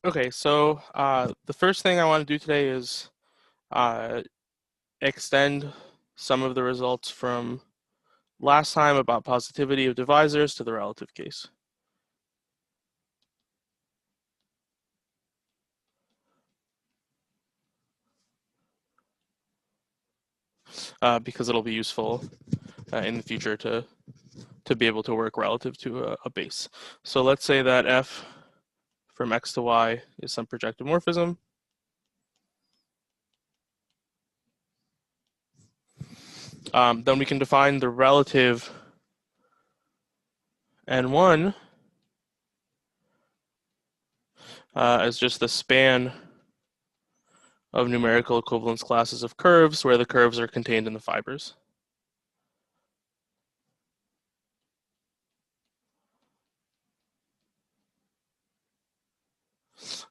Okay, so the first thing I want to do today is uh, extend some of the results from last time about positivity of divisors to the relative case. Because it'll be useful in the future to be able to work relative to a base. So let's say that f from x to y is some projective morphism. Then we can define the relative n1 as just the span of numerical equivalence classes of curves where the curves are contained in the fibers.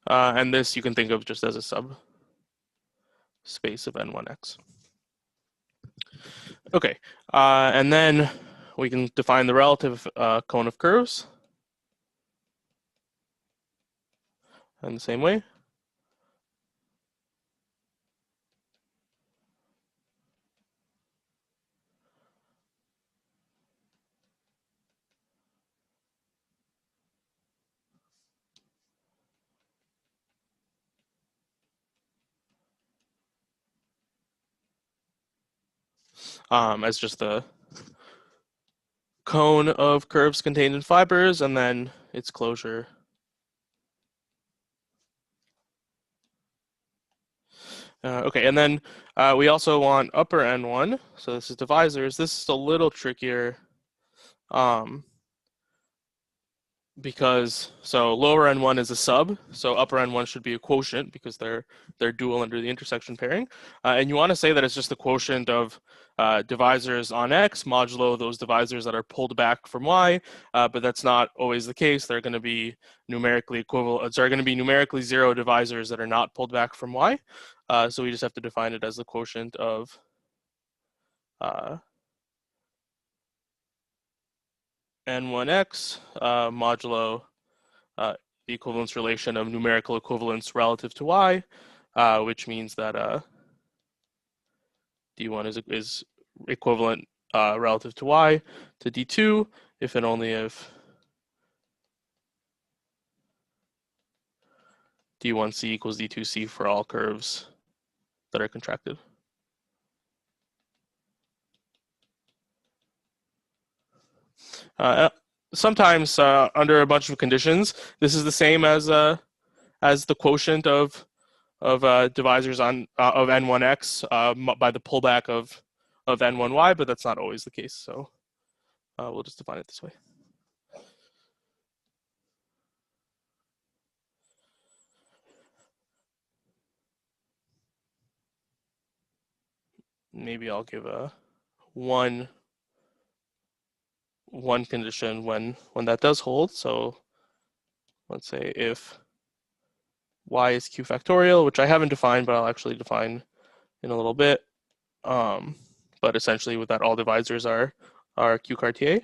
And this you can think of just as a subspace of n1x. Okay, and then we can define the relative cone of curves in the same way. As just the cone of curves contained in fibers and then its closure. Okay, and then we also want upper n1, so this is divisors. This is a little trickier because so lower n1 is a sub, so upper n1 should be a quotient because they're dual under the intersection pairing, and you want to say that it's just the quotient of divisors on x modulo those divisors that are pulled back from y, but that's not always the case. They're going to be numerically equivalent. There are going to be numerically zero divisors that are not pulled back from y, so we just have to define it as the quotient of n1x modulo the equivalence relation of numerical equivalence relative to y, which means that d1 is equivalent relative to y to d2 if and only if d1c equals d2c for all curves that are contracted. Sometimes under a bunch of conditions, this is the same as the quotient of divisors on of n1x by the pullback of n1y, but that's not always the case. So we'll just define it this way. Maybe I'll give a one condition when that does hold. So let's say if y is q factorial, which I haven't defined, but I'll actually define in a little bit. But essentially with that, all divisors are q Cartier.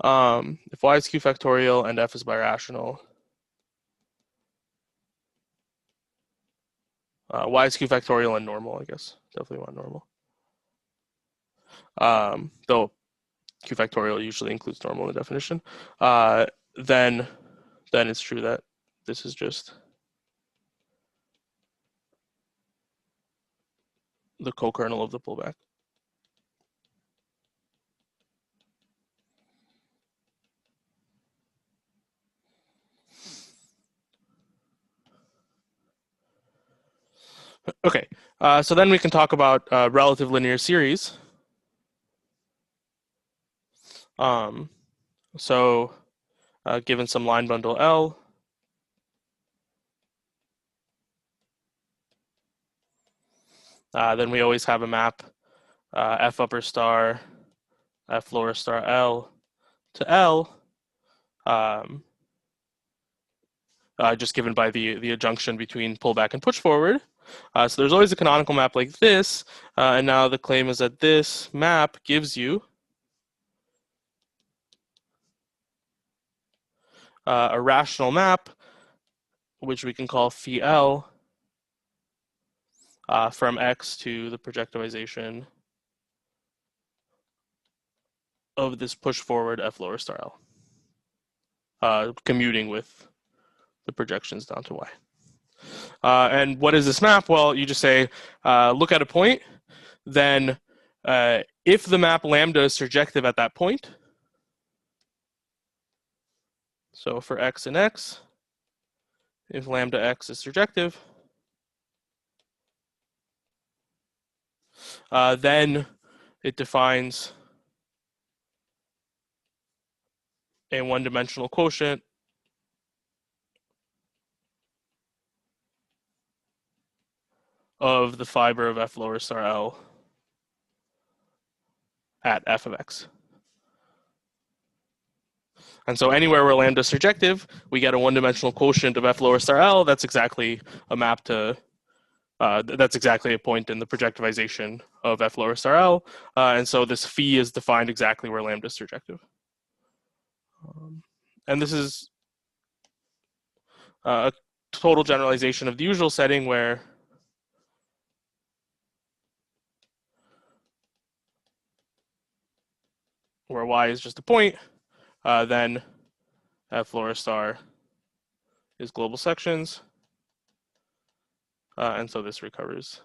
If y is q factorial and f is birational, y is q factorial and normal, I guess. Definitely want normal. Though q factorial usually includes normal in the definition. Then it's true that this is just the co-kernel of the pullback. Okay, so then we can talk about relative linear series. So given some line bundle L, then we always have a map f upper star, f lower star L to L, just given by the adjunction between pullback and push forward. So there's always a canonical map like this, and now the claim is that this map gives you a rational map which we can call phi L from X to the projectivization of this push forward F lower star L, commuting with the projections down to Y. And what is this map? Well, you just say, look at a point, then if the map lambda is surjective at that point, so for X and X, if lambda X is surjective, then it defines a one-dimensional quotient of the fiber of F lower star L at F of X. And so anywhere where lambda is surjective, we get a one-dimensional quotient of F lower star L. That's exactly a map to, that's exactly a point in the projectivization of F lower star L. And so this phi is defined exactly where lambda is surjective. And this is a total generalization of the usual setting where Y is just a point, then F lower star is global sections. And so this recovers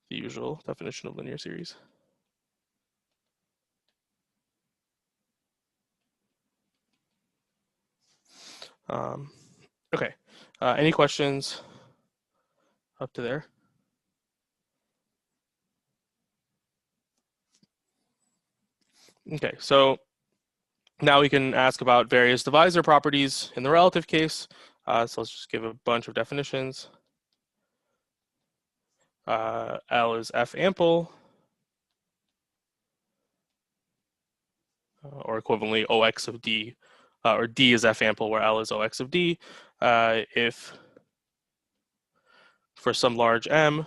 the usual definition of linear series. Okay, any questions up to there? Okay, so now we can ask about various divisor properties in the relative case. So let's just give a bunch of definitions. L is F ample, or equivalently OX of D, or D is F ample where L is OX of D, if for some large M,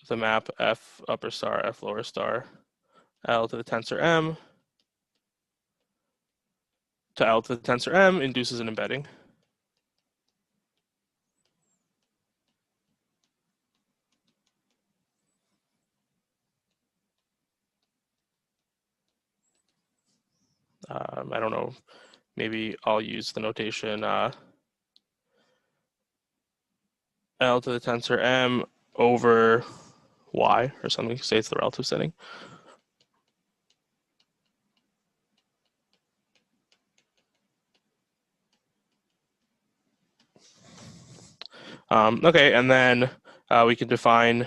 the map F upper star, F lower star, L to the tensor M to L to the tensor M induces an embedding. I don't know, maybe I'll use the notation L to the tensor M over Y or something, say it's the relative setting. Okay, and then we can define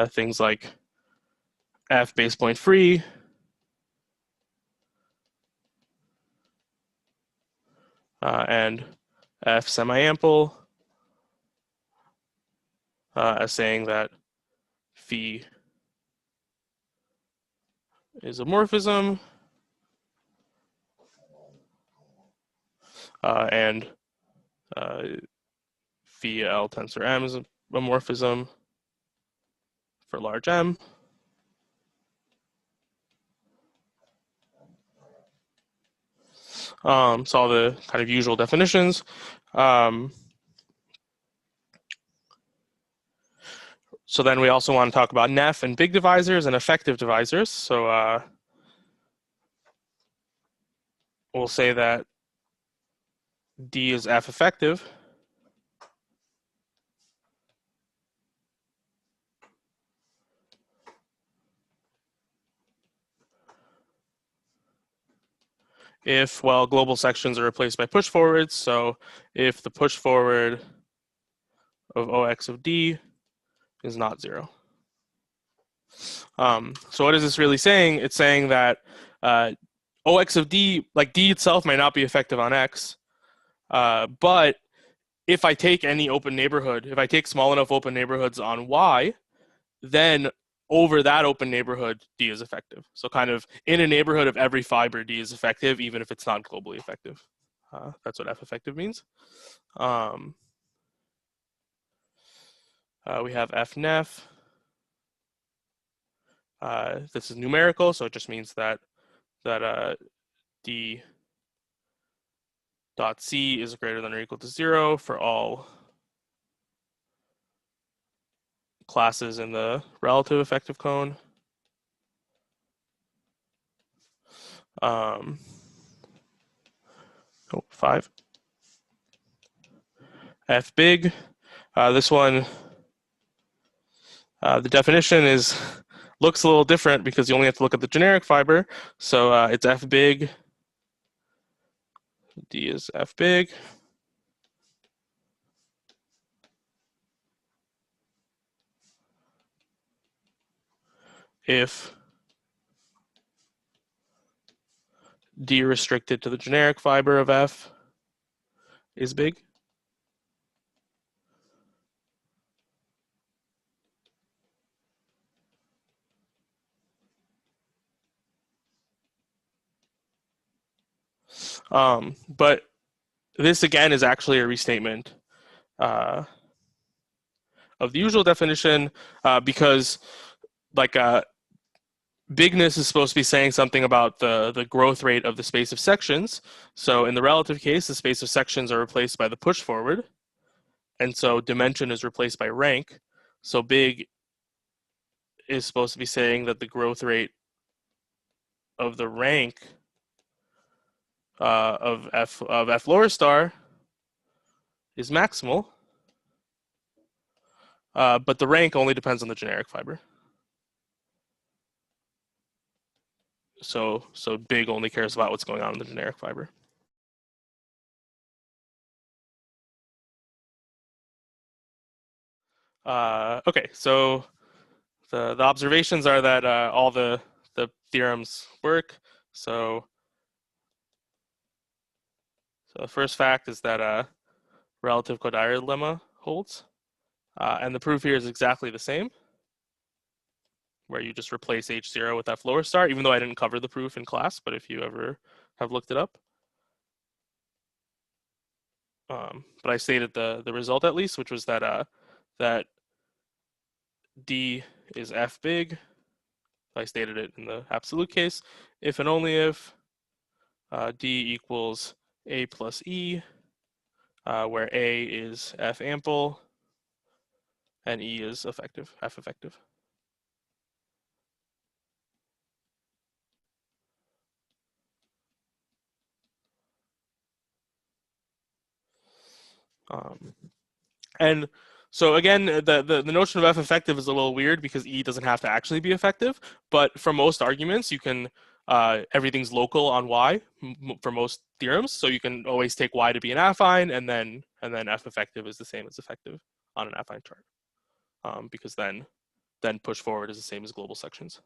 things like F base point free, and F semi-ample as saying that phi is a morphism, and phi L tensor M is a morphism for large M. So all the kind of usual definitions. So then we also want to talk about NEF and big divisors and effective divisors. So we'll say that D is F effective if, well, global sections are replaced by push forwards. So if the push forward of OX of D is not 0. So what is this really saying? It's saying that OX of D, like D itself might not be effective on X, but if I take any open neighborhood, if I take small enough open neighborhoods on Y, then over that open neighborhood, D is effective. So kind of in a neighborhood of every fiber, D is effective, even if it's not globally effective. That's what F effective means. We have F nef This is numerical, so it just means that d dot c is greater than or equal to 0 for all classes in the relative effective cone. Oh, 5. F big. This one, the definition looks a little different because you only have to look at the generic fiber. So it's F big. D is F big. If D restricted to the generic fiber of F is big. But this again is actually a restatement of the usual definition because like bigness is supposed to be saying something about the growth rate of the space of sections. So in the relative case, the space of sections are replaced by the push forward. And so dimension is replaced by rank. So big is supposed to be saying that the growth rate of the rank of F lower star is maximal. But the rank only depends on the generic fiber. So big only cares about what's going on in the generic fiber. Okay, so the observations are that all the theorems work. So the first fact is that relative codired lemma holds. And the proof here is exactly the same, where you just replace H0 with F lower star, even though I didn't cover the proof in class, but if you ever have looked it up. But I stated the result at least, which was that that D is F big. I stated it in the absolute case, if and only if D equals A plus E, where A is F ample and E is effective, F effective. And so again, the notion of F effective is a little weird because E doesn't have to actually be effective, but for most arguments, you can everything's local on Y for most theorems, so you can always take Y to be an affine, and then F effective is the same as effective on an affine chart, because then push forward is the same as global sections.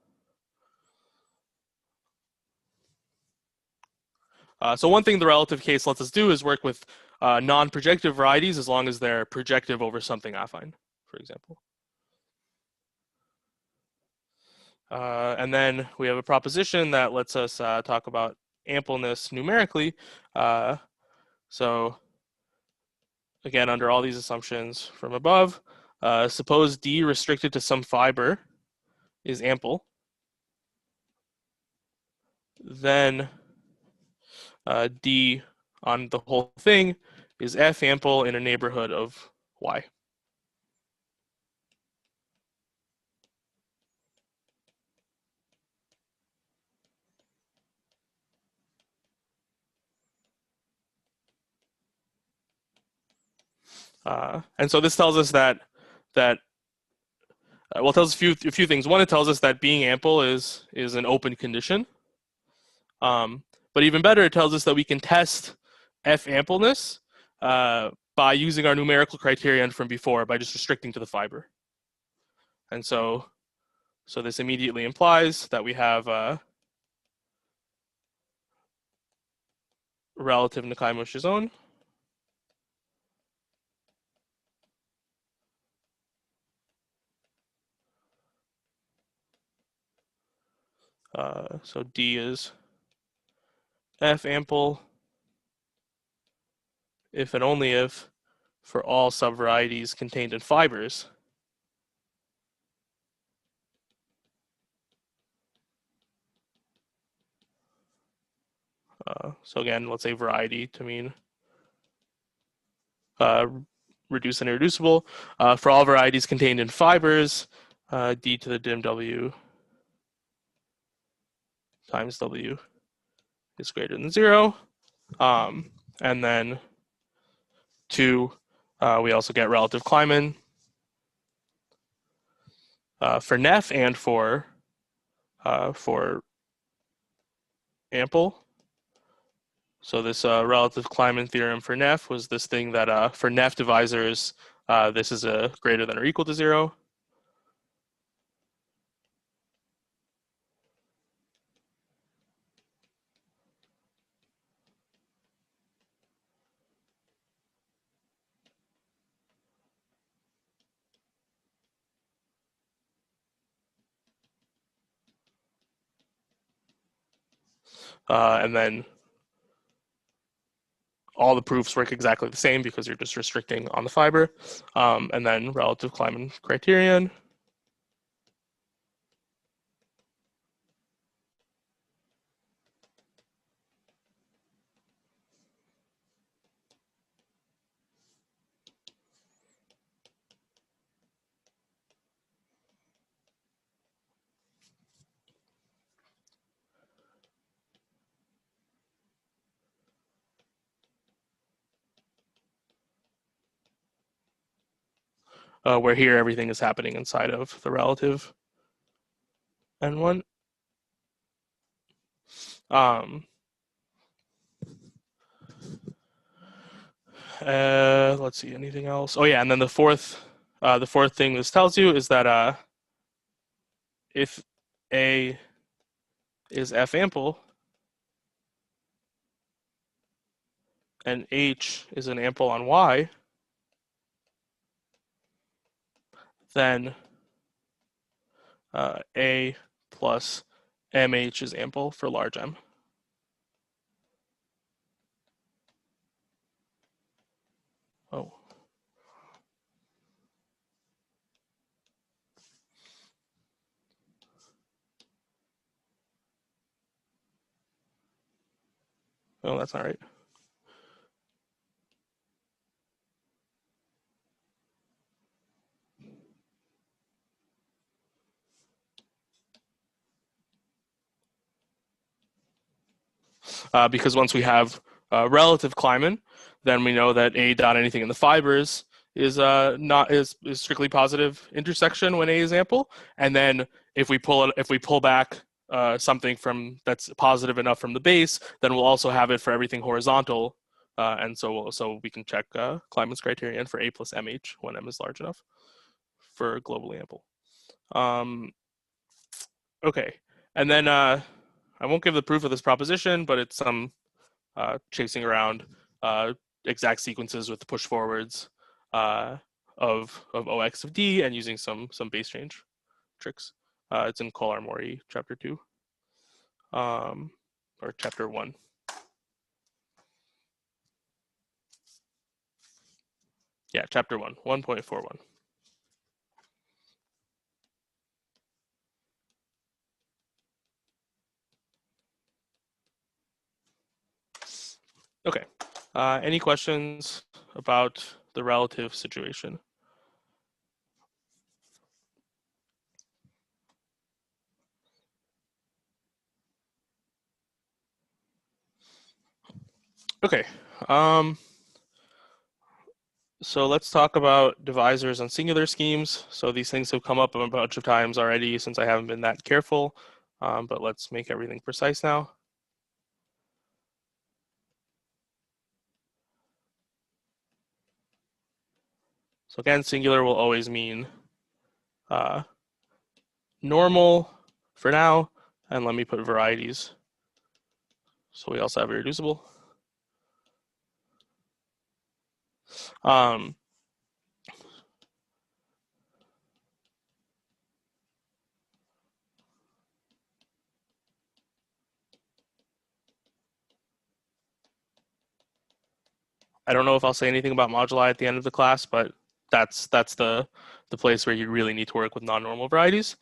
So one thing the relative case lets us do is work with non-projective varieties as long as they're projective over something affine, for example. And then we have a proposition that lets us talk about ampleness numerically. So again, under all these assumptions from above, suppose D restricted to some fiber is ample, then D on the whole thing is F ample in a neighborhood of Y. And so this tells us that well, it tells us a few things. One, it tells us that being ample is an open condition. But even better, it tells us that we can test F ampleness by using our numerical criterion from before by just restricting to the fiber. And so this immediately implies that we have relative Nakai-Moshe zone. So D is F ample if and only if for all subvarieties contained in fibers. So again, let's say variety to mean reduced and irreducible. For all varieties contained in fibers, d to the dim w times w is greater than 0. And then 2, we also get relative Kleiman for Neff and for ample. So this relative Kleiman theorem for Neff was this thing that for Neff divisors, this is a greater than or equal to 0. And then all the proofs work exactly the same because you're just restricting on the fiber. And then relative Kleiman criterion. Where here everything is happening inside of the relative N1. Let's see, anything else? Oh yeah, and then the fourth thing this tells you is that if A is F ample and H is an ample on Y, then A plus MH is ample for large M. Oh. Oh, that's not right. Because once we have relative Kleiman, then we know that A dot anything in the fibers is strictly positive intersection when A is ample, and then if we pull back something from that's positive enough from the base, then we'll also have it for everything horizontal, and so we can check Kleiman's criterion for A plus MH when M is large enough for globally ample. Okay, and then I won't give the proof of this proposition, but it's some chasing around exact sequences with push forwards of OX of D and using some base change tricks. It's in Kolar-Mori chapter 2, or chapter 1. Yeah, chapter 1, 1.41. Okay. Any questions about the relative situation? Okay. So let's talk about divisors on singular schemes. So these things have come up a bunch of times already since I haven't been that careful, but let's make everything precise now. So again, singular will always mean normal for now, and let me put varieties. So we also have irreducible. I don't know if I'll say anything about moduli at the end of the class, but that's the place where you really need to work with non-normal varieties.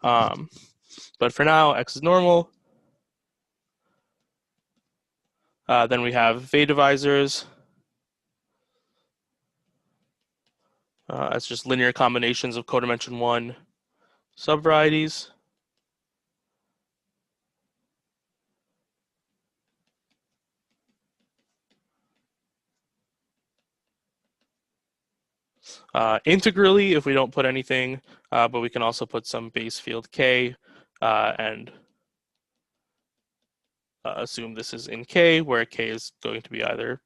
But for now, X is normal. Then we have Vey divisors as just linear combinations of codimension 1 subvarieties. Integrally, if we don't put anything, but we can also put some base field k and assume this is in k, where k is going to be either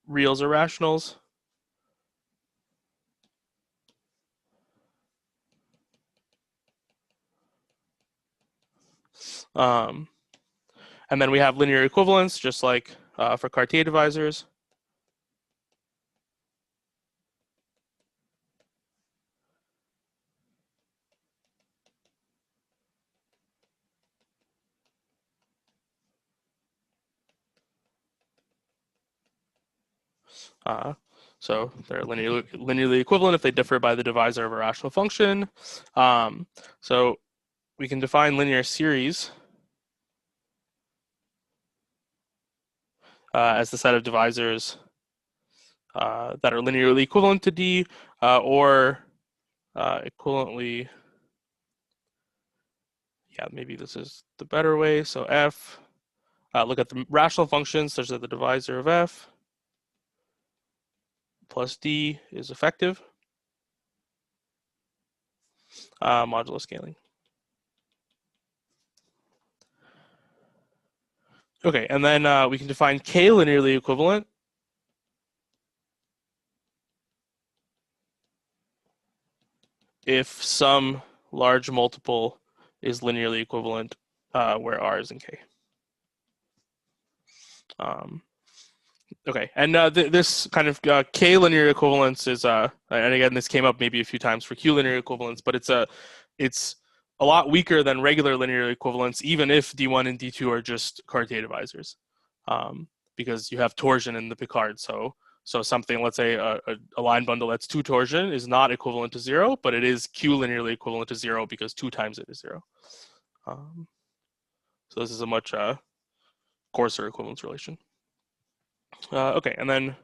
reals or rationals. And then we have linear equivalence, just like for Cartier divisors. So they're linearly equivalent if they differ by the divisor of a rational function. So we can define linear series as the set of divisors that are linearly equivalent to D or equivalently, yeah, maybe this is the better way. So F, look at the rational functions such that the divisor of F plus D is effective, modulo scaling. Okay, and then we can define K linearly equivalent if some large multiple is linearly equivalent where R is in K. Okay, and this kind of K linear equivalence is, and again, this came up maybe a few times for Q linear equivalence, but it's a lot weaker than regular linear equivalence, even if D1 and D2 are just Cartier divisors, because you have torsion in the Picard. So something, let's say a line bundle that's 2 torsion is not equivalent to 0, but it is Q linearly equivalent to 0 because 2 times it is 0. So this is a much coarser equivalence relation. Okay, and then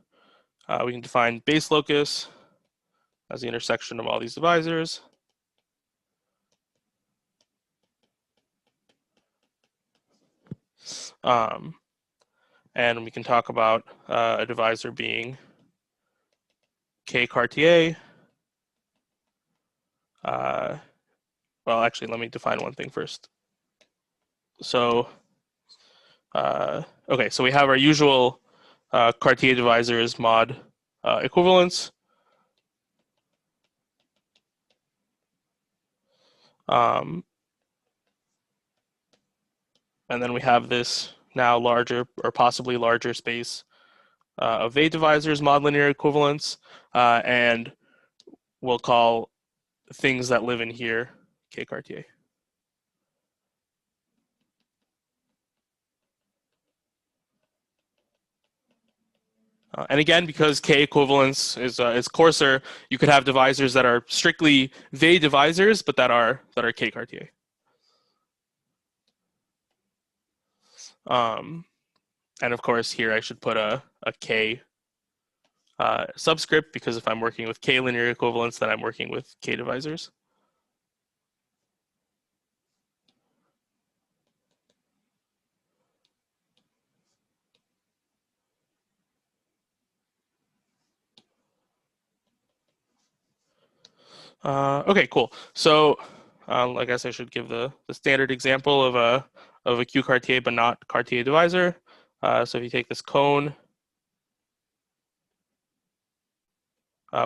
we can define base locus as the intersection of all these divisors. And we can talk about a divisor being K Cartier. Well, actually, let me define one thing first. So, okay, so we have our usual Cartier divisors mod equivalence. And then we have this now larger or possibly larger space of Vey divisors mod linear equivalence, and we'll call things that live in here K Cartier. And again, because K equivalence is coarser, you could have divisors that are strictly Vey divisors, but that are K Cartier. And of course, here I should put a K subscript, because if I'm working with K linear equivalence, then I'm working with K divisors. Okay, cool. So I guess I should give the standard example of a Q Cartier but not Cartier divisor. So if you take this cone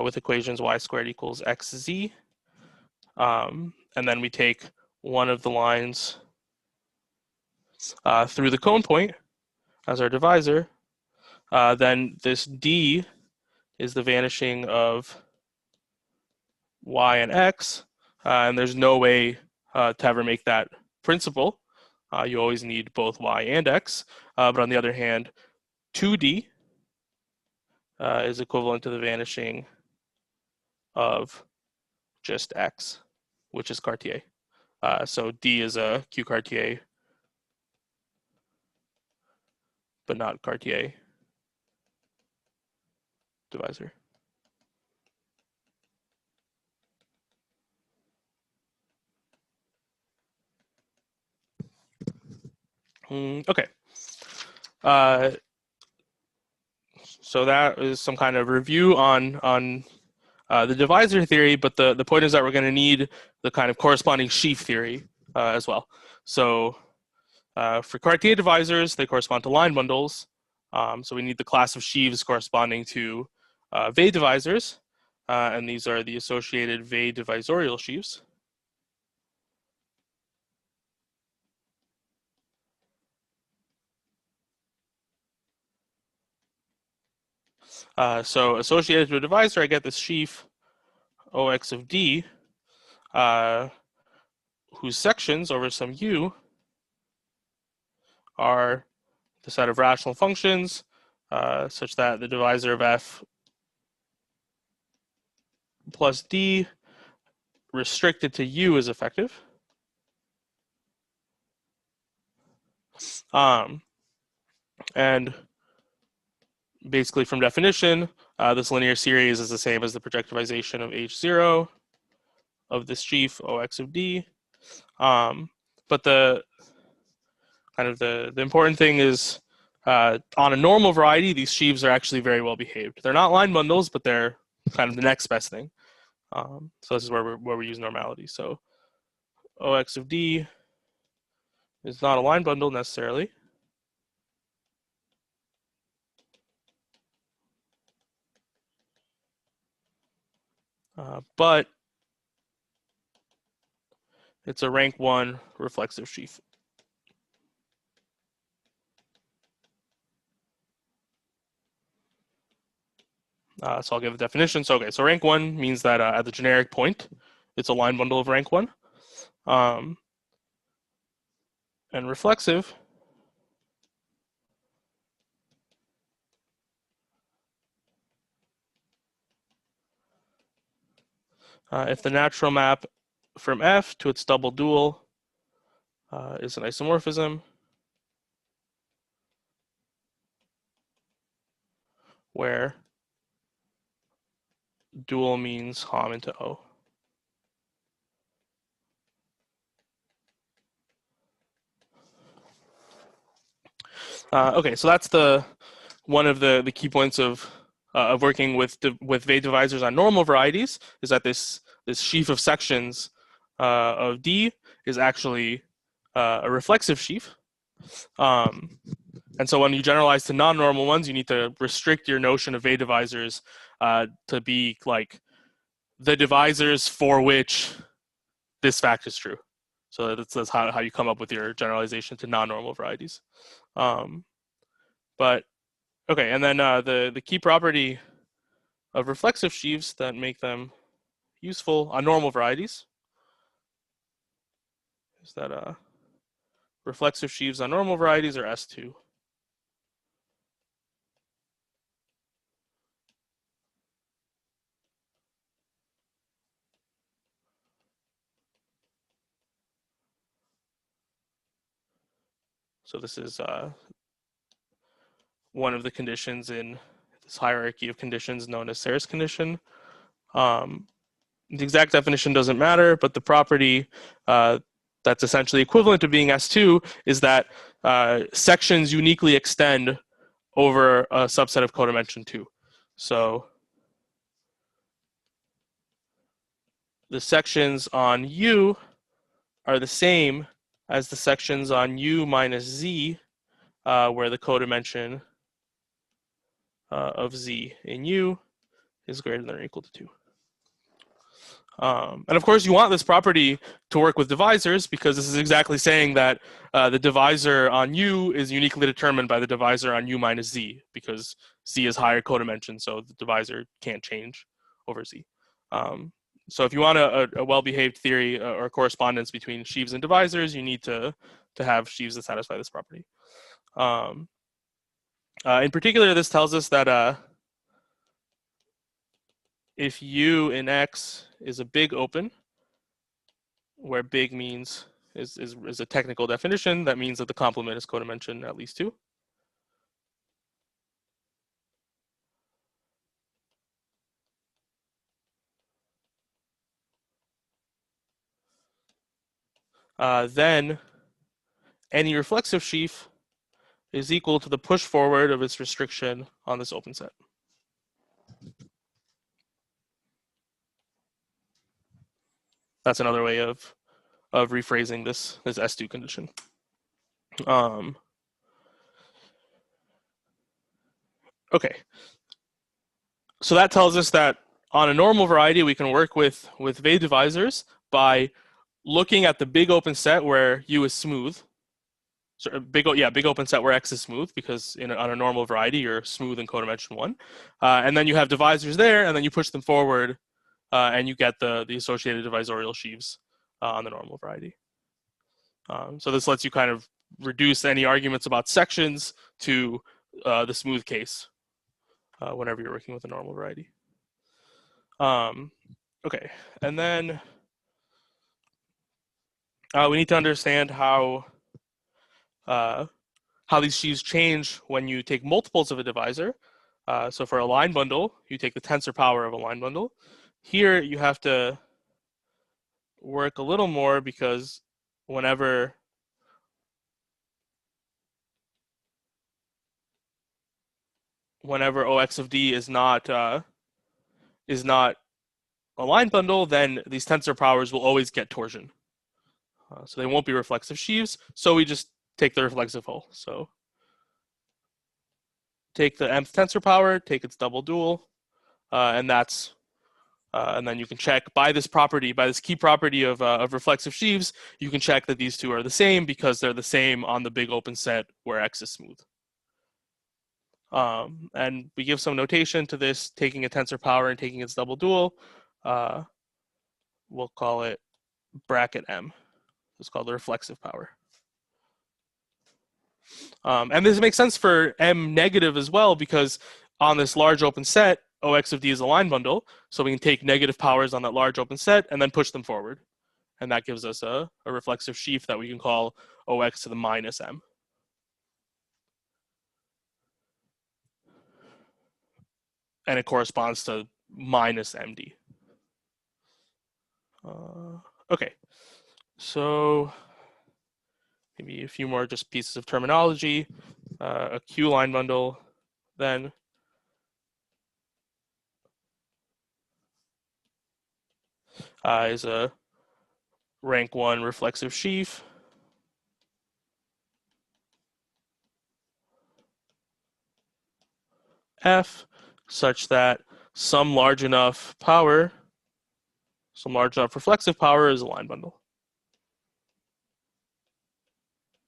with equations y squared equals xz, and then we take one of the lines through the cone point as our divisor, then this d is the vanishing of y and x, and there's no way to ever make that principal. You always need both y and x, but on the other hand, 2d is equivalent to the vanishing of just x, which is Cartier. So d is a Q Cartier but not Cartier divisor. Okay. So that is some kind of review on the divisor theory, but the point is that we're going to need the kind of corresponding sheaf theory as well. So for Cartier divisors, they correspond to line bundles. So we need the class of sheaves corresponding to Weil divisors, and these are the associated Weil divisorial sheaves. So associated to a divisor, I get this sheaf OX of D, whose sections over some U are the set of rational functions such that the divisor of F plus D restricted to U is effective. And basically from definition, this linear series is the same as the projectivization of H0 of this sheaf OX of D. But the important thing is on a normal variety, these sheaves are actually very well behaved. They're not line bundles, but they're kind of the next best thing. So this is where we use normality. So OX of D is not a line bundle necessarily. But it's a rank 1 reflexive sheaf. So I'll give a definition. So rank 1 means that at the generic point, it's a line bundle of rank 1. And reflexive if the natural map from F to its double dual is an isomorphism where dual means Hom into O. Okay, so that's one of the key points of working with Weil divisors on normal varieties is that this sheaf of sections of D is actually a reflexive sheaf. And so when you generalize to non-normal ones, you need to restrict your notion of Weil divisors to be like the divisors for which this fact is true. So that's how you come up with your generalization to non-normal varieties. But okay, and then the key property of reflexive sheaves that make them useful on normal varieties is that reflexive sheaves on normal varieties are S2. So this is one of the conditions in this hierarchy of conditions known as Serre's condition. The exact definition doesn't matter, but the property that's essentially equivalent to being S2 is that sections uniquely extend over a subset of codimension 2. So the sections on U are the same as the sections on U minus Z, where the codimension of Z in U is greater than or equal to 2. And of course, you want this property to work with divisors because this is exactly saying that the divisor on U is uniquely determined by the divisor on U minus Z because Z is higher codimension, so the divisor can't change over Z. So if you want a well-behaved theory or correspondence between sheaves and divisors, you need to have sheaves that satisfy this property. In particular, this tells us that if U in X is a big open, where big means is a technical definition, that means that the complement is codimension at least 2. then any reflexive sheaf is equal to the push forward of its restriction on this open set. That's another way of rephrasing this S2 condition. Okay, so that tells us that on a normal variety, we can work with Weil divisors by looking at the big open set where U is smooth. So big open set where X is smooth, because on a normal variety, you're smooth in codimension 1. And then you have divisors there, and then you push them forward, and you get the associated divisorial sheaves on the normal variety. So this lets you kind of reduce any arguments about sections to the smooth case whenever you're working with a normal variety. Okay, and then we need to understand how these sheaves change when you take multiples of a divisor. So for a line bundle, you take the tensor power of a line bundle. Here you have to work a little more, because whenever OX of D is not a line bundle, then these tensor powers will always get torsion. So they won't be reflexive sheaves. So we just take the reflexive hull. So take the mth tensor power, take its double dual, and then you can check by this key property of reflexive sheaves, you can check that these two are the same, because they're the same on the big open set where X is smooth. And we give some notation to this, taking a tensor power and taking its double dual. We'll call it bracket M. It's called the reflexive power. And this makes sense for M negative as well, because on this large open set, OX of D is a line bundle, so we can take negative powers on that large open set and then push them forward. And that gives us a reflexive sheaf that we can call OX to the minus M. And it corresponds to minus MD. Okay, so maybe a few more just pieces of terminology. A Q line bundle then is a rank 1 reflexive sheaf. F, such that some large enough reflexive power is a line bundle.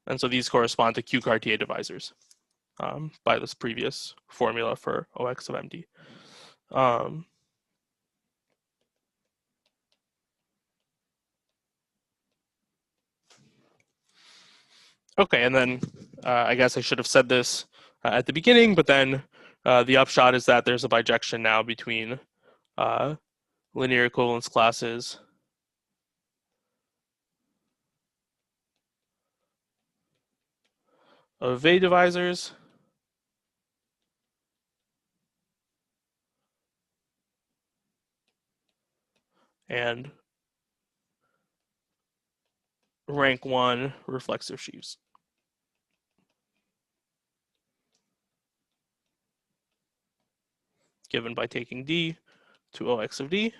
And so these correspond to Q Cartier divisors by this previous formula for OX of MD. Okay, and then I guess I should have said this at the beginning, but then the upshot is that there's a bijection now between linear equivalence classes of Weil divisors and rank 1 reflexive sheaves. Given by taking D to OX of D.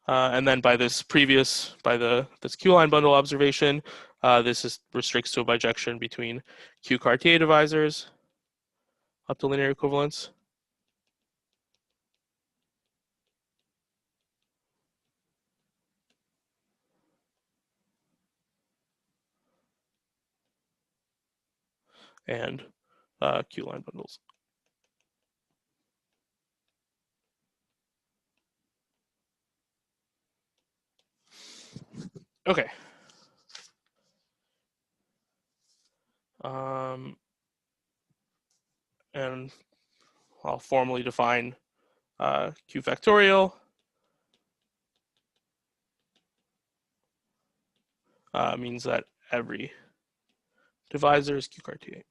And then by this Q-line bundle observation, this restricts to a bijection between Q Cartier divisors up to linear equivalence. And Q-line bundles. Okay. And I'll formally define Q factorial. Means that every divisor is Q Cartier.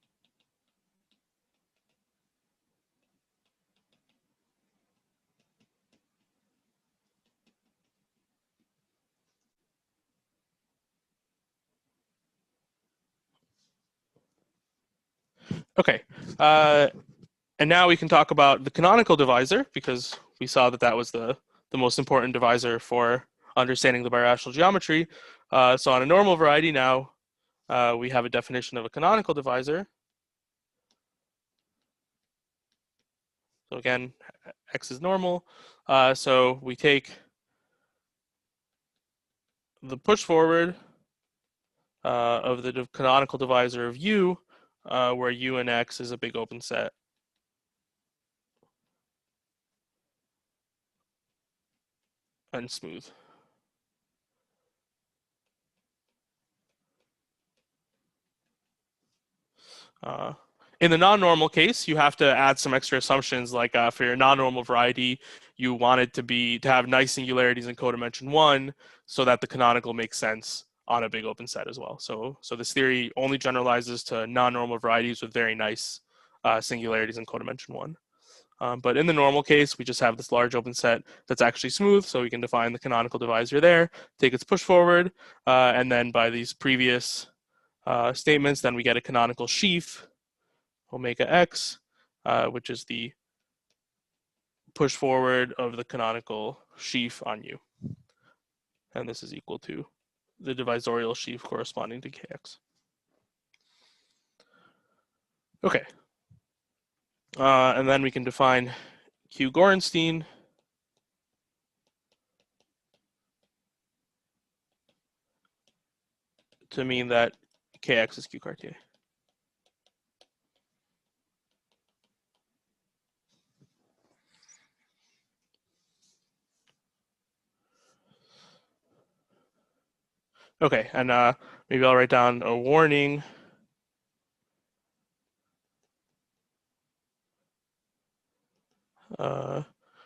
Okay, and now we can talk about the canonical divisor, because we saw that that was the most important divisor for understanding the birational geometry. So on a normal variety now, we have a definition of a canonical divisor. So again, x is normal. So we take the push forward of the canonical divisor of U, where U and X is a big open set. And smooth. In the non-normal case, you have to add some extra assumptions, like for your non-normal variety, you want it to have nice singularities in codimension 1 so that the canonical makes sense on a big open set as well. So this theory only generalizes to non-normal varieties with very nice singularities in codimension 1. But in the normal case, we just have this large open set that's actually smooth, so we can define the canonical divisor there, take its push forward, and then by these previous statements, then we get a canonical sheaf, omega x, which is the push forward of the canonical sheaf on U. And this is equal to the divisorial sheaf corresponding to kx. Okay. And then we can define Q Gorenstein to mean that kx is Q Cartier. Okay, and maybe I'll write down a warning.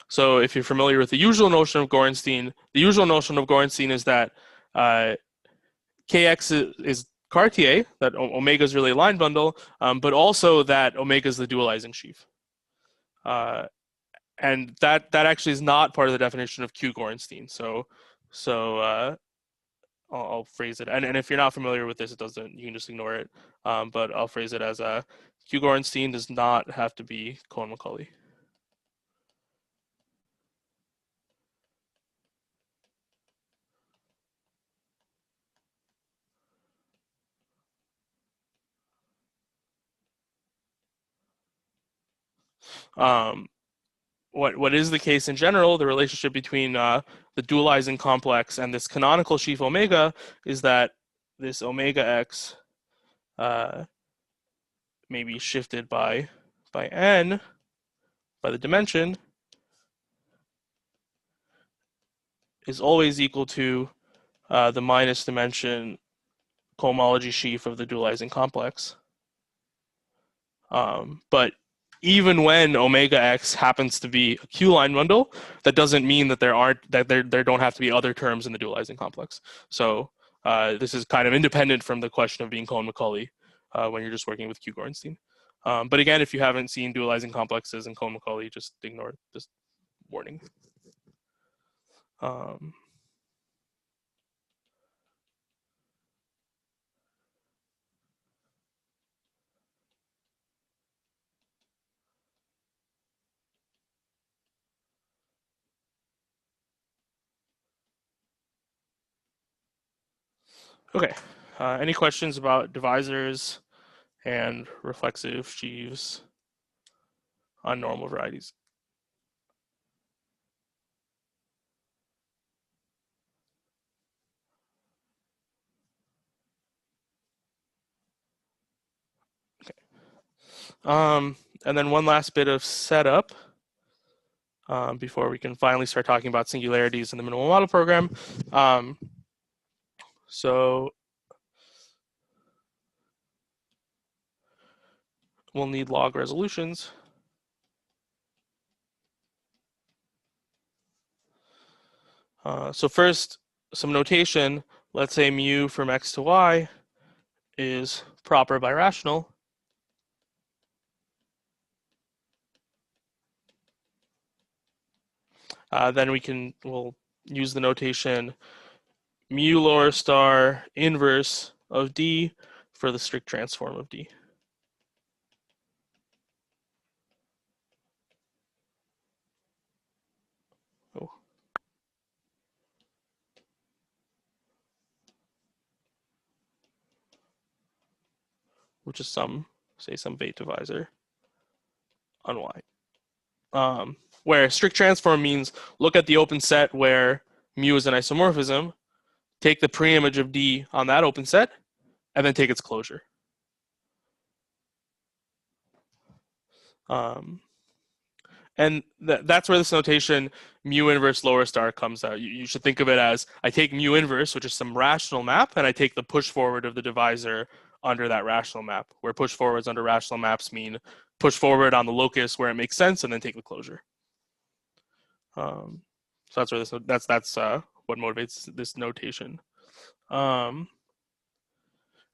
So if you're familiar with the usual notion of Gorenstein, the usual notion of Gorenstein is that kx is Cartier, that omega is really a line bundle, but also that omega is the dualizing sheaf. And that actually is not part of the definition of Q Gorenstein. So I'll phrase it. And if you're not familiar with this, it doesn't. You can just ignore it. But I'll phrase it as Q Gorenstein does not have to be Cohen-Macaulay. What is the case in general, the relationship between the dualizing complex and this canonical sheaf omega is that this omega x may be shifted by n, by the dimension, is always equal to the minus dimension cohomology sheaf of the dualizing complex. But even when omega x happens to be a Q-line bundle, that doesn't mean that there don't have to be other terms in the dualizing complex. So this is kind of independent from the question of being Cohen-Macaulay when you're just working with Q Gorenstein. But again, if you haven't seen dualizing complexes in Cohen-Macaulay, just ignore this warning. Okay. Any questions about divisors and reflexive sheaves on normal varieties? Okay. And then one last bit of setup before we can finally start talking about singularities in the minimal model program. So we'll need log resolutions. So first, some notation. Let's say mu from x to y is proper birational. Then we'll use the notation mu lower star inverse of D for the strict transform of D. which is some bait divisor on Y. Where strict transform means look at the open set where mu is an isomorphism, take the preimage of D on that open set, and then take its closure. And that's where this notation mu inverse lower star comes out. You should think of it as I take mu inverse, which is some rational map, and I take the push forward of the divisor under that rational map, where push forwards under rational maps mean push forward on the locus where it makes sense and then take the closure. So that's where that's what motivates this notation. Okay,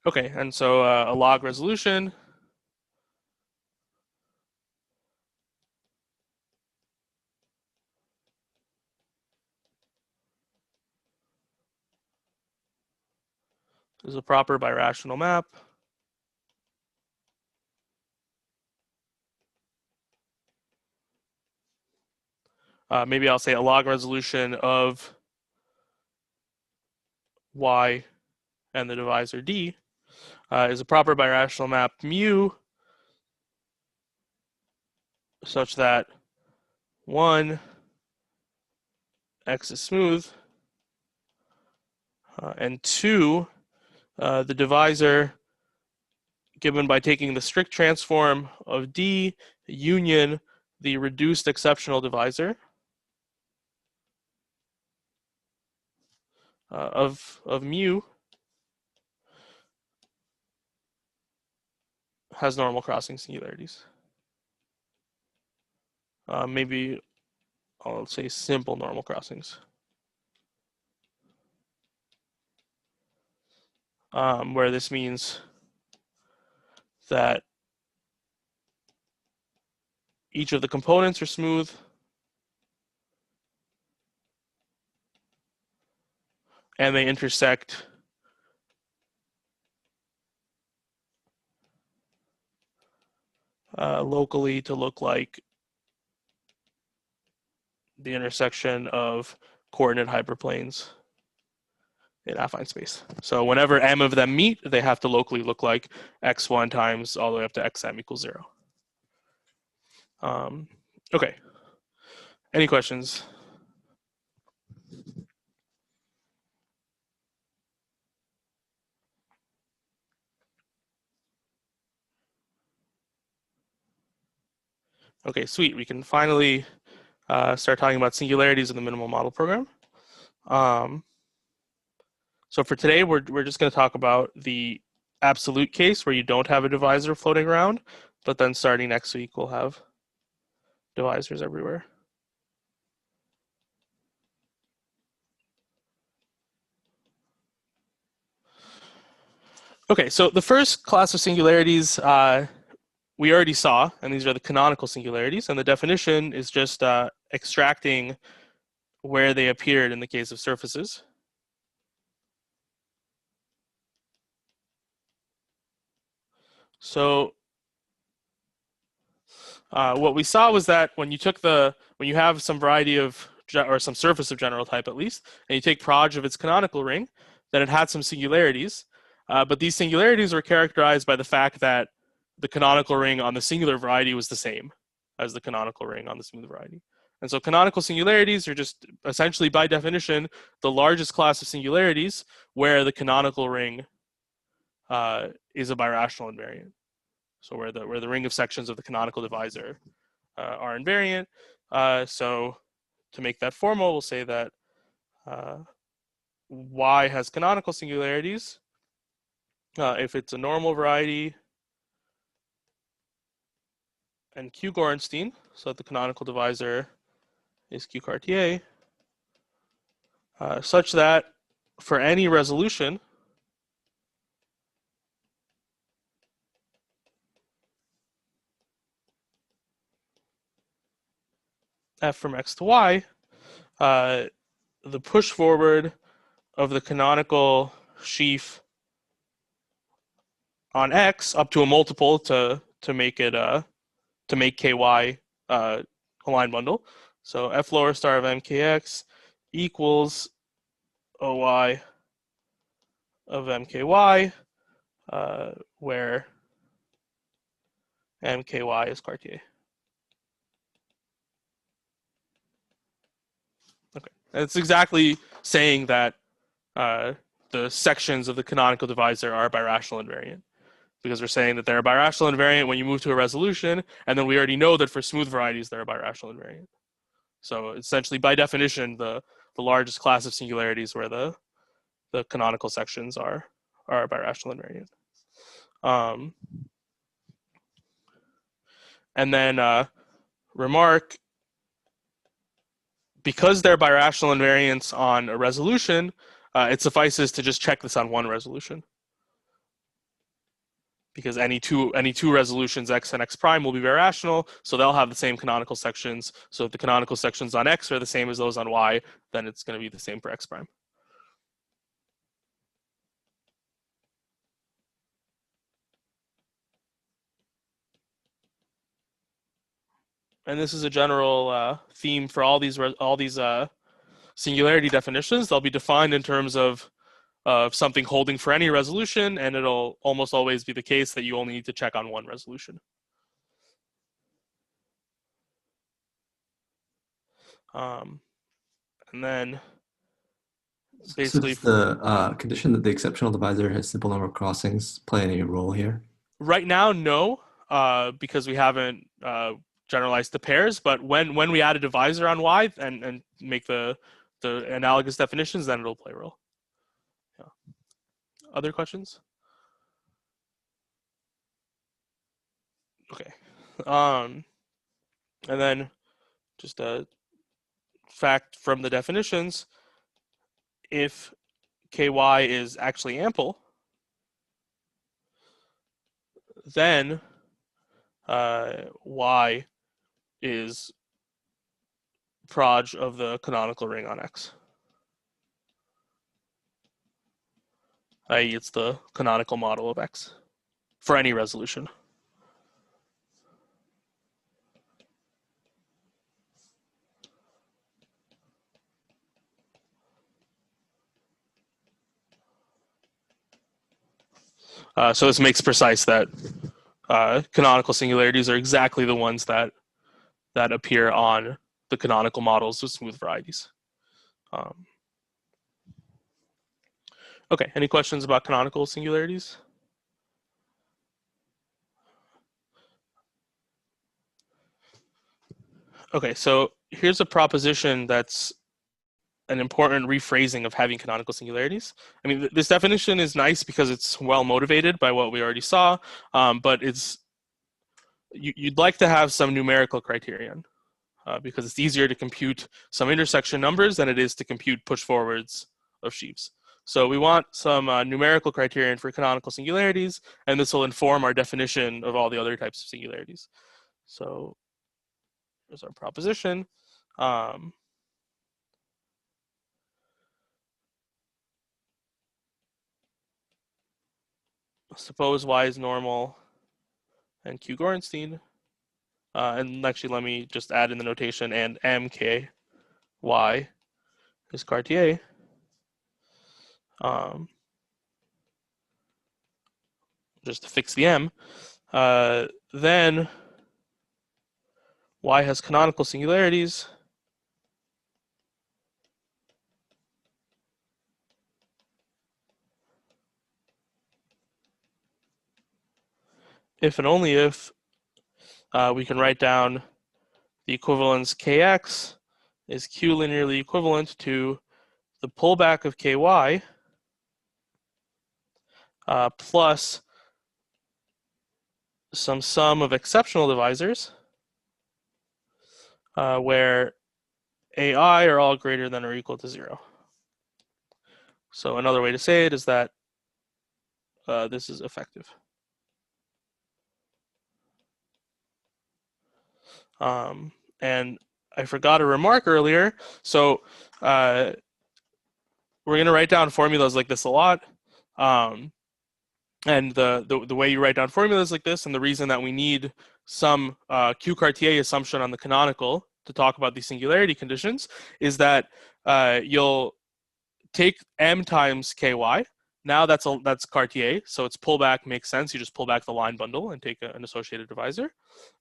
and so a log resolution. Is a proper birational map. Maybe I'll say a log resolution of Y and the divisor D is a proper birational map mu such that 1, X is smooth, and 2, the divisor given by taking the strict transform of D union the reduced exceptional divisor of mu has normal crossing singularities. Maybe I'll say simple normal crossings. Where this means that each of the components are smooth and they intersect locally to look like the intersection of coordinate hyperplanes in affine space. So whenever m of them meet, they have to locally look like x1 times all the way up to xm equals 0. Okay. Any questions? Okay, sweet. We can finally start talking about singularities in the minimal model program. So for today, we're just going to talk about the absolute case where you don't have a divisor floating around, but then starting next week, we'll have divisors everywhere. Okay, so the first class of singularities we already saw, and these are the canonical singularities, and the definition is just extracting where they appeared in the case of surfaces. So what we saw was that when you have some variety of, or some surface of general type at least, and you take proj of its canonical ring, then it had some singularities. But these singularities were characterized by the fact that the canonical ring on the singular variety was the same as the canonical ring on the smooth variety. And so canonical singularities are just essentially by definition the largest class of singularities where the canonical ring is a birational invariant. So where the ring of sections of the canonical divisor are invariant. So to make that formal, we'll say that Y has canonical singularities if it's a normal variety and Q Gorenstein, so that the canonical divisor is Q Cartier, such that for any resolution, f from x to y, the push forward of the canonical sheaf on x up to a multiple to make it to make ky a line bundle. So f lower star of mkx equals oy of mky, where mky is Cartier. Okay, and it's exactly saying that the sections of the canonical divisor are birational invariant, because we're saying that they're birational invariant when you move to a resolution, and then we already know that for smooth varieties they're birational invariant. So essentially, by definition, the largest class of singularities where the canonical sections are birational invariant. And then remark, because they're birational invariants on a resolution, it suffices to just check this on one resolution, because any two resolutions, x and x prime, will be birational, so they'll have the same canonical sections. So if the canonical sections on x are the same as those on y, then it's going to be the same for x prime. And this is a general theme for all these singularity definitions. They'll be defined in terms of something holding for any resolution, and it'll almost always be the case that you only need to check on one resolution. And then basically, so does the condition that the exceptional divisor has simple number of crossings play any role here? Right now, no, because we haven't generalized the pairs. But when we add a divisor on y and make the analogous definitions, then it'll play a role. Yeah. Other questions? Okay. And then just a fact from the definitions: if ky is actually ample, then y is proj of the canonical ring on x, i.e. it's the canonical model of x for any resolution. So this makes precise that canonical singularities are exactly the ones that appear on the canonical models of smooth varieties. Okay, any questions about canonical singularities? Okay, so here's a proposition that's an important rephrasing of having canonical singularities. I mean, this definition is nice because it's well motivated by what we already saw, but you'd like to have some numerical criterion because it's easier to compute some intersection numbers than it is to compute push forwards of sheaves. So we want some numerical criterion for canonical singularities, and this will inform our definition of all the other types of singularities. So here's our proposition. Suppose y is normal and q Gorenstein. And actually, let me just add in the notation and mky is Cartier. Just to fix the m. Then y has canonical singularities if and only if we can write down the equivalence kx is q linearly equivalent to the pullback of ky plus some sum of exceptional divisors where ai are all greater than or equal to 0. So another way to say it is that this is effective. And I forgot a remark earlier. So we're going to write down formulas like this a lot. And the way you write down formulas like this, and the reason that we need some Q Cartier assumption on the canonical to talk about these singularity conditions, is that you'll take m times ky. Now that's Cartier, so its pullback makes sense. You just pull back the line bundle and take an associated divisor.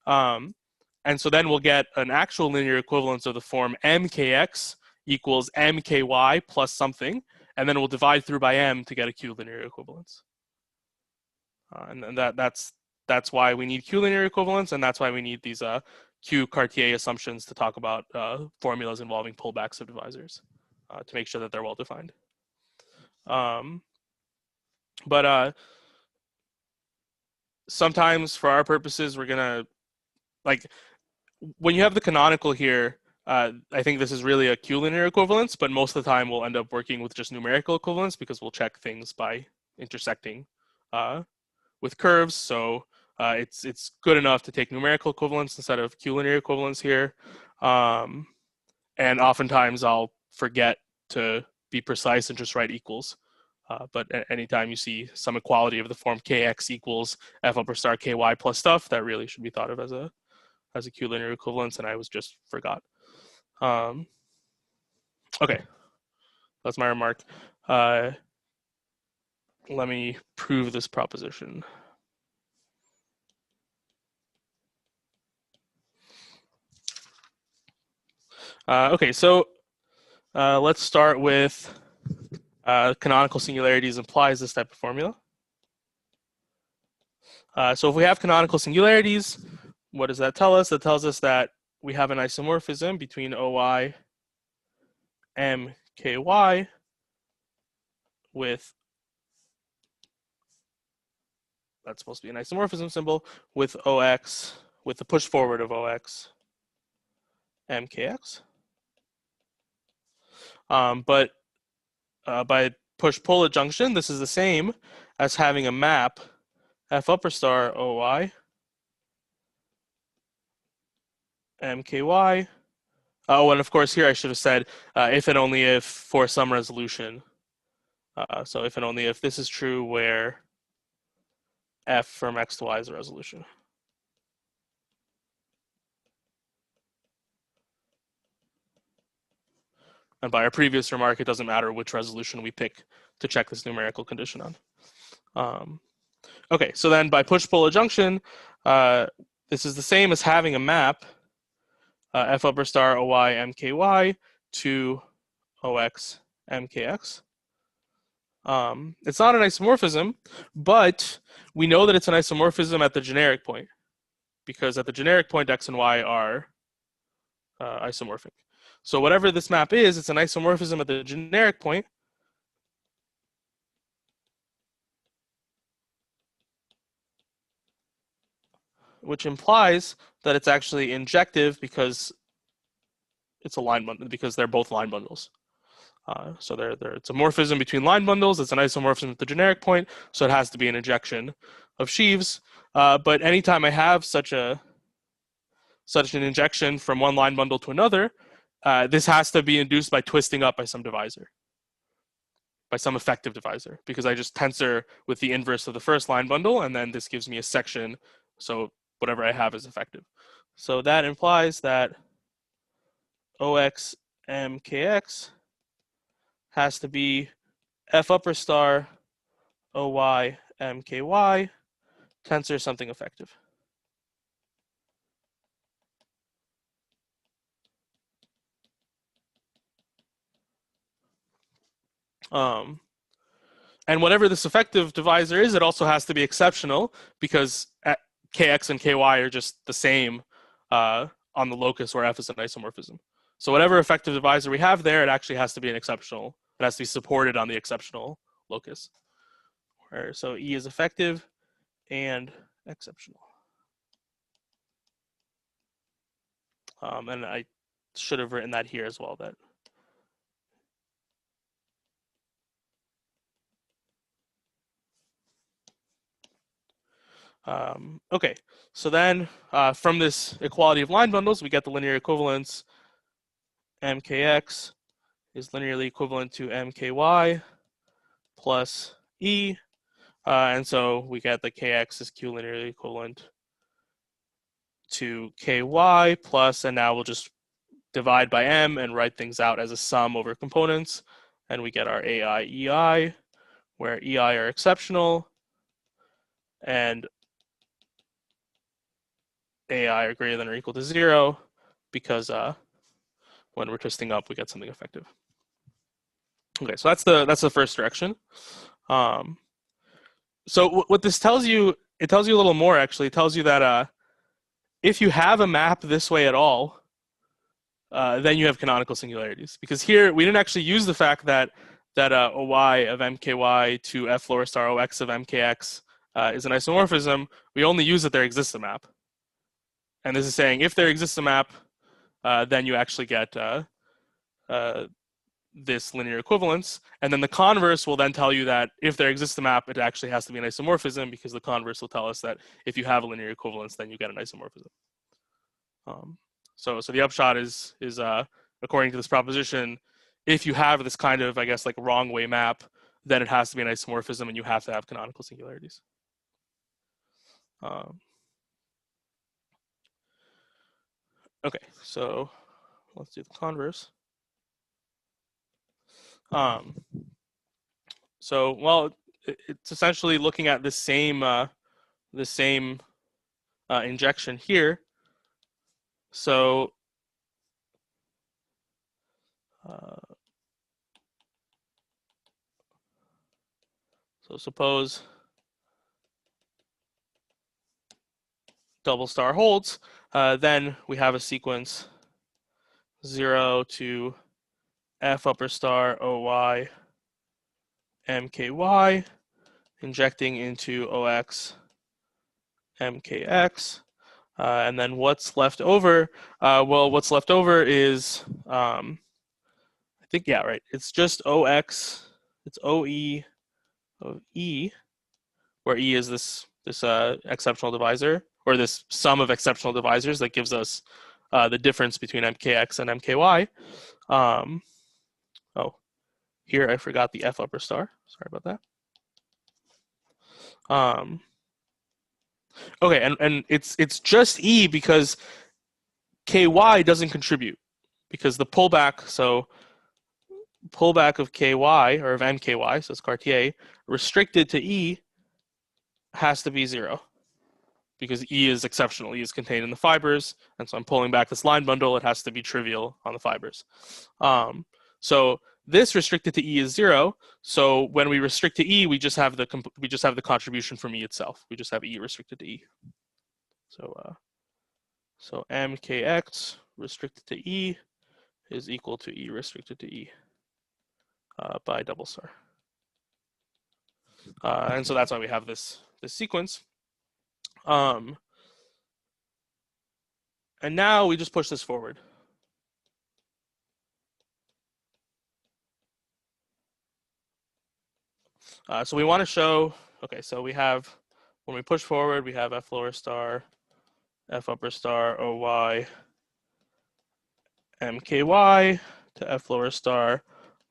And so then we'll get an actual linear equivalence of the form mkx equals mky plus something, and then we'll divide through by m to get a Q linear equivalence. And that's why we need Q linear equivalence, and that's why we need these Q Cartier assumptions to talk about formulas involving pullbacks of divisors to make sure that they're well defined. But sometimes for our purposes, we're gonna, like, when you have the canonical here, I think this is really a Q linear equivalence, but most of the time we'll end up working with just numerical equivalence because we'll check things by intersecting with curves. So it's good enough to take numerical equivalence instead of Q linear equivalence here. And oftentimes I'll forget to be precise and just write equals. But anytime you see some equality of the form kx equals f upper star ky plus stuff, that really should be thought of as a Q linear equivalence, and I was just forgot. Okay, that's my remark. Let me prove this proposition. Okay, so let's start with canonical singularities implies this type of formula. So if we have canonical singularities, what does that tell us? That tells us that we have an isomorphism between OI MKY with, that's supposed to be an isomorphism symbol, with OX, with the push forward of OX MKX. But by push-pull adjunction, this is the same as having a map F upper star OI MKY. Oh, and of course here I should have said if and only if for some resolution. So if and only if this is true where F from X to Y is a resolution. And by our previous remark, it doesn't matter which resolution we pick to check this numerical condition on. Okay, so then by push-pull adjunction, this is the same as having a map F upper star OI MKY to OX MKX. It's not an isomorphism, but we know that it's an isomorphism at the generic point, because at the generic point, X and Y are isomorphic. So whatever this map is, it's an isomorphism at the generic point. Which implies that it's actually injective because it's a line bundle, because they're both line bundles. So it's a morphism between line bundles. It's an isomorphism at the generic point, so it has to be an injection of sheaves. But anytime I have such an injection from one line bundle to another, this has to be induced by twisting up by some divisor, by some effective divisor, because I just tensor with the inverse of the first line bundle, and then this gives me a section. So whatever I have is effective. So that implies that OX MKX has to be F upper star OY MKY tensor something effective. And whatever this effective divisor is, it also has to be exceptional, because KX and KY are just the same on the locus where F is an isomorphism. So whatever effective divisor we have there, it actually has to be an exceptional. It has to be supported on the exceptional locus. So E is effective and exceptional. And I should have written that here as well. That okay, so then from this equality of line bundles, we get the linear equivalence. MKX is linearly equivalent to MKY plus E. And so we get the KX is Q linearly equivalent to KY plus, and now we'll just divide by M and write things out as a sum over components. And we get our AI EI, where EI are exceptional and AI are greater than or equal to 0, because when we're twisting up, we get something effective. Okay, so that's the first direction. So what this tells you, it tells you a little more actually. It tells you that if you have a map this way at all, then you have canonical singularities. Because here we didn't actually use the fact that OY of MKY to F lower star OX of MKX is an isomorphism. We only use that there exists a map. And this is saying if there exists a map, then you actually get this linear equivalence. And then the converse will then tell you that if there exists a map, it actually has to be an isomorphism, because the converse will tell us that if you have a linear equivalence, then you get an isomorphism. So the upshot is according to this proposition, if you have this kind of, I guess, like wrong way map, then it has to be an isomorphism, and you have to have canonical singularities. Okay, so let's do the converse. So well, it's essentially looking at the same injection here. So suppose double star holds, then we have a sequence 0 to F upper star OY MKY injecting into OX MKX. And then what's left over? Well, what's left over is, I think, yeah, right. It's just OX, it's OE of E, where E is this exceptional divisor, or this sum of exceptional divisors that gives us the difference between MKX and MKY. Oh, here I forgot the F upper star. Sorry about that. Okay, and it's just E because KY doesn't contribute, because the pullback, so pullback of KY, or of MKY, so it's Cartier, restricted to E, has to be 0, because E is exceptional. E is contained in the fibers, and so I'm pulling back this line bundle. It has to be trivial on the fibers. So this restricted to E is 0. So when we restrict to E, we just have the contribution from E itself. We just have E restricted to E. So MKX restricted to E is equal to E restricted to E by double star. And so that's why we have this sequence. And now we just push this forward. So we want to show, okay, so we have, when we push forward, we have F lower star, F upper star, OY, MKY to F lower star,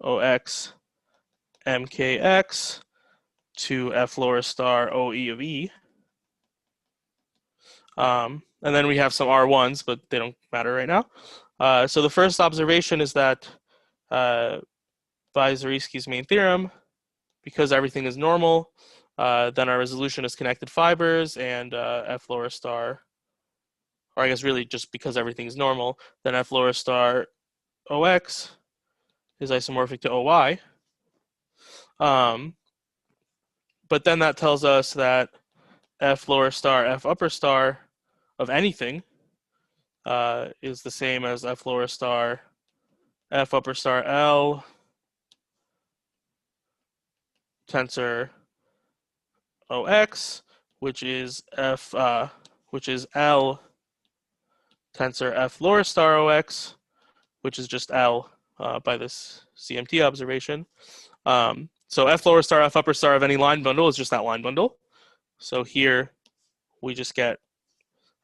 OX, MKX to F lower star, OE of E. And then we have some R1s, but they don't matter right now. So the first observation is that by Zariski's main theorem, because everything is normal, then our resolution is connected fibers, and F lower star, or I guess really just because everything is normal, then F lower star OX is isomorphic to OY. But then that tells us that F lower star F upper star of anything is the same as F lower star F upper star L tensor OX, which is L tensor F lower star OX, which is just L by this CMT observation. So F lower star F upper star of any line bundle is just that line bundle. So here we just get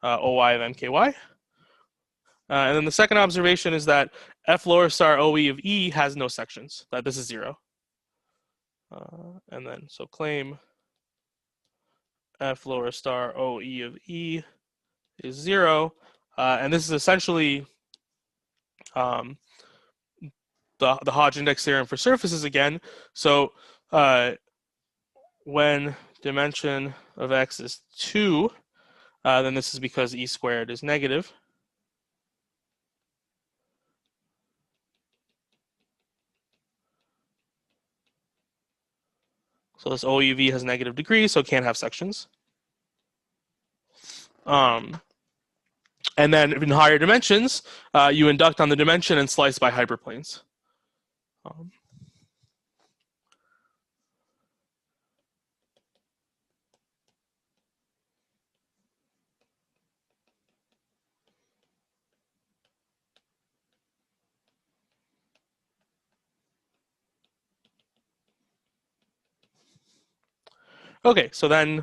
OY of MKY. And then the second observation is that F lower star OE of E has no sections, that this is 0. And then, so claim F lower star OE of E is 0. And this is essentially the Hodge index theorem for surfaces again. So when dimension of x is 2, then this is because e squared is negative. So this OUV has negative degrees, so it can't have sections. And then in higher dimensions, you induct on the dimension and slice by hyperplanes. Okay, so then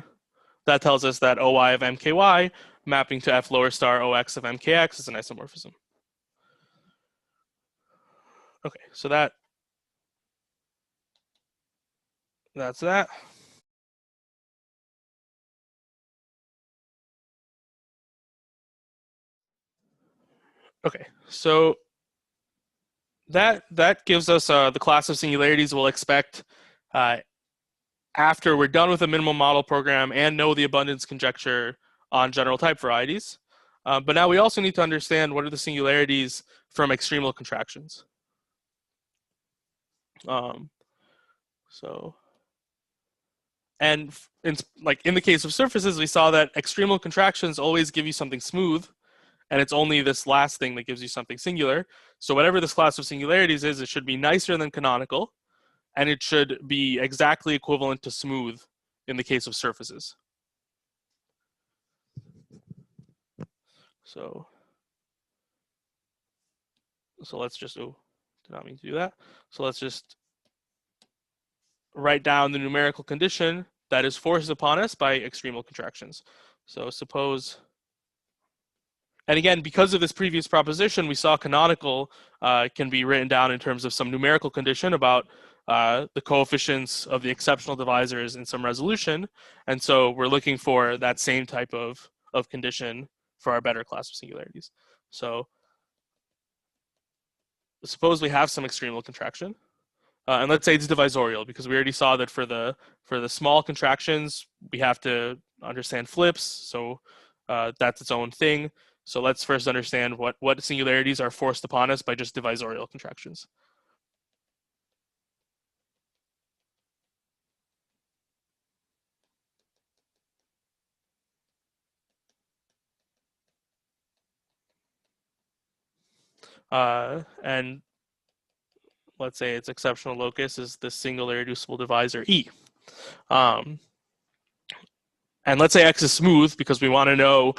that tells us that OY of MKY mapping to F lower star OX of MKX is an isomorphism. Okay, so that's that. Okay, so that gives us the class of singularities we'll expect after we're done with a minimal model program and know the abundance conjecture on general type varieties. But now we also need to understand what are the singularities from extremal contractions. And in the case of surfaces, we saw that extremal contractions always give you something smooth, and it's only this last thing that gives you something singular. So whatever this class of singularities is, it should be nicer than canonical, and it should be exactly equivalent to smooth in the case of surfaces. So let's just, did not mean to do that. So let's just write down the numerical condition that is forced upon us by extremal contractions. So suppose, and again, because of this previous proposition, we saw canonical can be written down in terms of some numerical condition about the coefficients of the exceptional divisors in some resolution. And so we're looking for that same type of condition for our better class of singularities. So suppose we have some extremal contraction. And let's say it's divisorial, because we already saw that for the small contractions, we have to understand flips. So that's its own thing. So let's first understand what singularities are forced upon us by just divisorial contractions. And let's say its exceptional locus is the single irreducible divisor E. And let's say X is smooth, because we want to know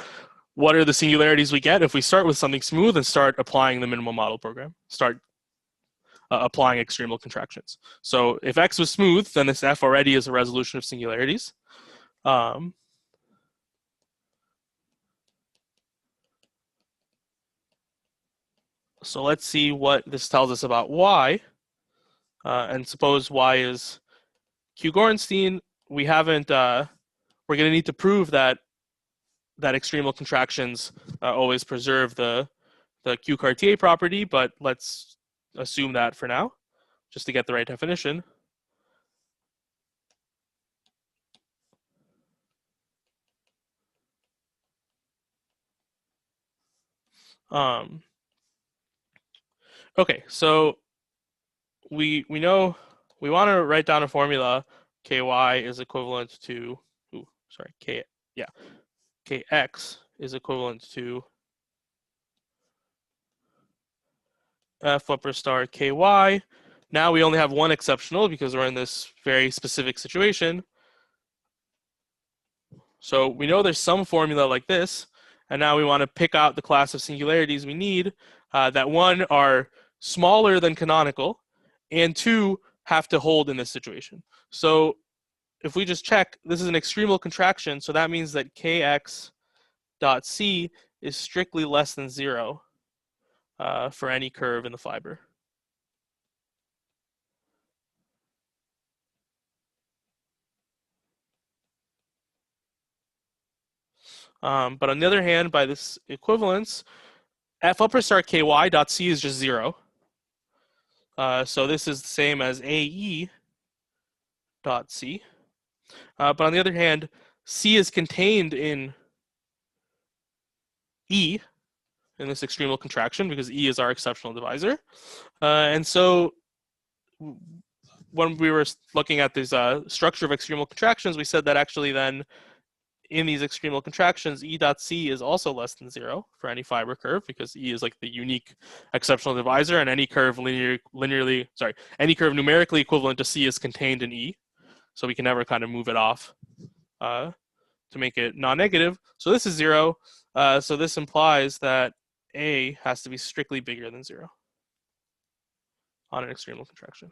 what are the singularities we get if we start with something smooth and start applying the minimal model program, start applying extremal contractions. So if X was smooth, then this F already is a resolution of singularities. So let's see what this tells us about Y. And suppose Y is Q Gorenstein. We haven't, we're going to need to prove that extremal contractions always preserve the Q Cartier property, but let's assume that for now, just to get the right definition. Okay, so we know we want to write down a formula. Ky is equivalent to, kx is equivalent to f upper star ky. Now we only have one exceptional because we're in this very specific situation. So we know there's some formula like this, and now we want to pick out the class of singularities we need that one are smaller than canonical, and two have to hold in this situation. So if we just check, this is an extremal contraction, so that means that kx dot c is strictly less than 0 for any curve in the fiber. But on the other hand, by this equivalence, f upper star ky dot c is just 0. So this is the same as ae dot c. But on the other hand, C is contained in E in this extremal contraction because E is our exceptional divisor. And so when we were looking at this structure of extremal contractions, we said that actually then in these extremal contractions, E dot C is also less than 0 for any fiber curve because E is like the unique exceptional divisor, and any curve any curve numerically equivalent to C is contained in E. So we can never kind of move it off to make it non-negative. So this is 0. So this implies that A has to be strictly bigger than 0 on an extremal contraction.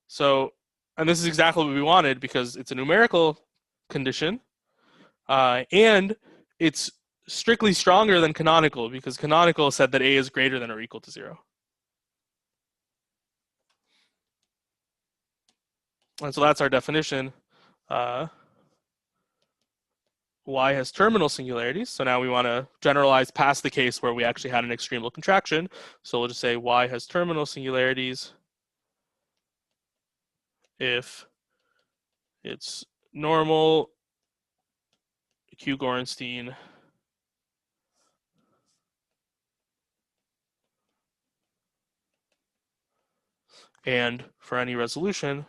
So, and this is exactly what we wanted because it's a numerical condition, and it's strictly stronger than canonical because canonical said that A is greater than or equal to 0. And so that's our definition. Y has terminal singularities. So now we want to generalize past the case where we actually had an extremal contraction. So we'll just say Y has terminal singularities if it's normal, Q Gorenstein, and for any resolution,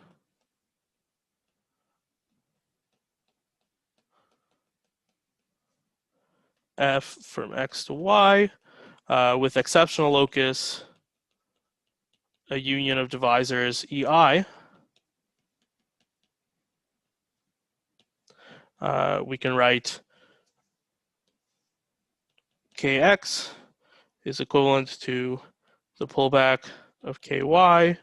F from X to Y with exceptional locus, a union of divisors EI. We can write Kx is equivalent to the pullback of Ky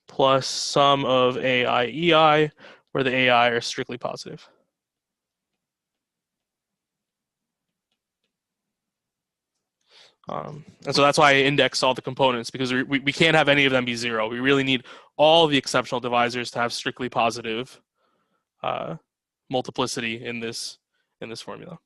plus sum of AI EI, where the AI are strictly positive. And so that's why I index all the components, because we can't have any of them be 0. We really need all the exceptional divisors to have strictly positive multiplicity in this formula.